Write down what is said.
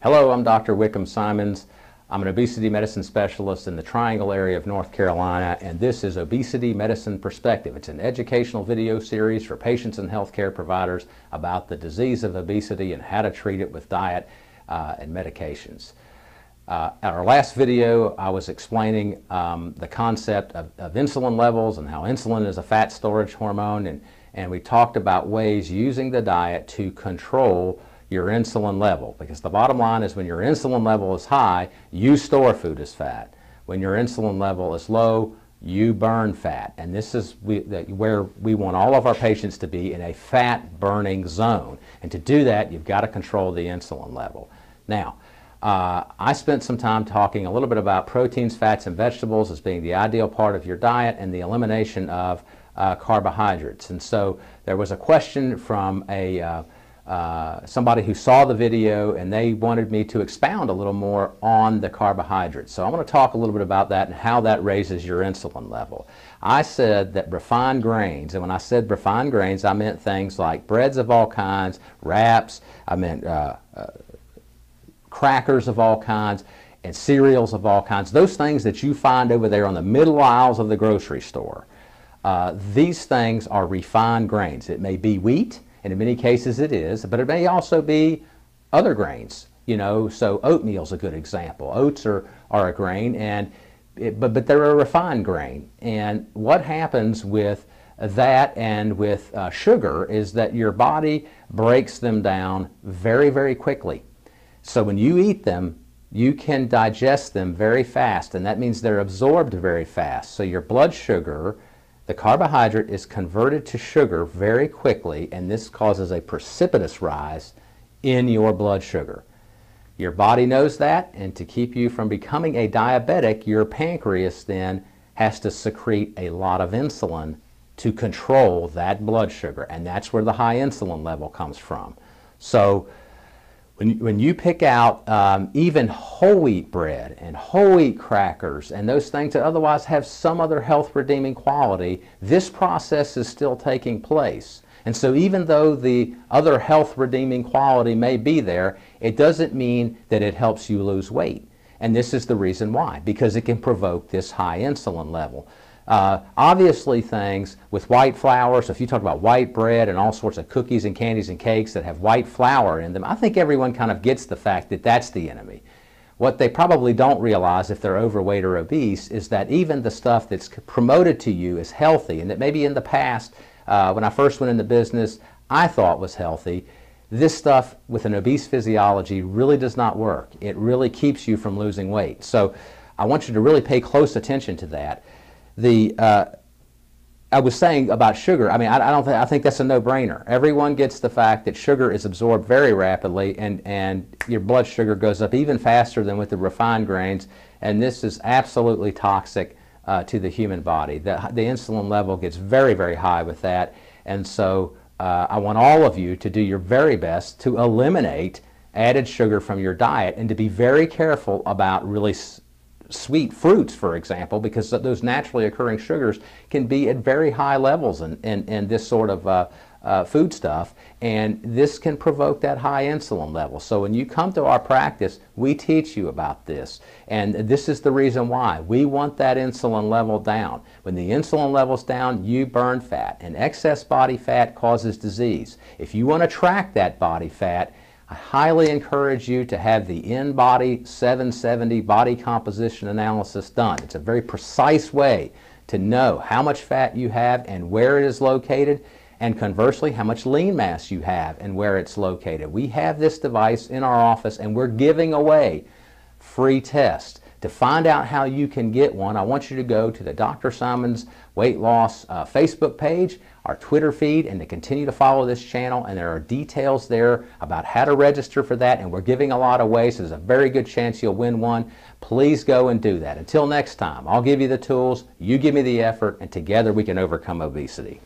Hello, I'm Dr. Wickham Simonds. I'm an obesity medicine specialist in the Triangle area of North Carolina, and this is Obesity Medicine Perspective. It's an educational video series for patients and healthcare providers about the disease of obesity and how to treat it with diet and medications. At our last video, I was explaining the concept of insulin levels and how insulin is a fat storage hormone, and we talked about ways using the diet to control your insulin level, because the bottom line is when your insulin level is high, you store food as fat. When your insulin level is low, you burn fat. And this is where we want all of our patients to be, in a fat burning zone. And to do that, you've got to control the insulin level. Now, I spent some time talking a little bit about proteins, fats, and vegetables as being the ideal part of your diet, and the elimination of carbohydrates. And so there was a question from somebody who saw the video, and they wanted me to expound a little more on the carbohydrates. So I want to talk a little bit about that and how that raises your insulin level. I said that refined grains, and when I said refined grains, I meant things like breads of all kinds, wraps, I meant crackers of all kinds, and cereals of all kinds, those things that you find over there on the middle aisles of the grocery store. These things are refined grains. It may be wheat, and in many cases it is, but it may also be other grains. So oatmeal's a good example. Oats are a grain, but they're a refined grain. And what happens with that and with sugar is that your body breaks them down very, very quickly. So when you eat them, you can digest them very fast, and that means they're absorbed very fast. So your blood sugar, the carbohydrate, is converted to sugar very quickly, and this causes a precipitous rise in your blood sugar. Your body knows that, and to keep you from becoming a diabetic, your pancreas then has to secrete a lot of insulin to control that blood sugar, and that's where the high insulin level comes from. So when you pick out even whole wheat bread and whole wheat crackers and those things that otherwise have some other health redeeming quality, this process is still taking place. And so even though the other health redeeming quality may be there, it doesn't mean that it helps you lose weight. And this is the reason why, because it can provoke this high insulin level. Obviously things with white flour, so if you talk about white bread and all sorts of cookies and candies and cakes that have white flour in them, I think everyone kind of gets the fact that that's the enemy. What they probably don't realize if they're overweight or obese is that even the stuff that's promoted to you as healthy, and that maybe in the past, when I first went into business, I thought was healthy, this stuff with an obese physiology really does not work. It really keeps you from losing weight. So I want you to really pay close attention to that. I was saying about sugar, I think that's a no-brainer. Everyone gets the fact that sugar is absorbed very rapidly, and your blood sugar goes up even faster than with the refined grains, and this is absolutely toxic to the human body. The insulin level gets very, very high with that, and so I want all of you to do your very best to eliminate added sugar from your diet, and to be very careful about really sweet fruits, for example, because those naturally occurring sugars can be at very high levels in this sort of food stuff, and this can provoke that high insulin level. So when you come to our practice, we teach you about this, and this is the reason why. We want that insulin level down. When the insulin level's down, you burn fat, and excess body fat causes disease. If you want to track that body fat, I highly encourage you to have the InBody 770 body composition analysis done. It's a very precise way to know how much fat you have and where it is located, and conversely, how much lean mass you have and where it's located. We have this device in our office, and we're giving away free tests. To find out how you can get one, I want you to go to the Dr. Simonds Weight Loss Facebook page, our Twitter feed, and to continue to follow this channel. And there are details there about how to register for that, and we're giving a lot away, so there's a very good chance you'll win one. Please go and do that. Until next time, I'll give you the tools, you give me the effort, and together we can overcome obesity.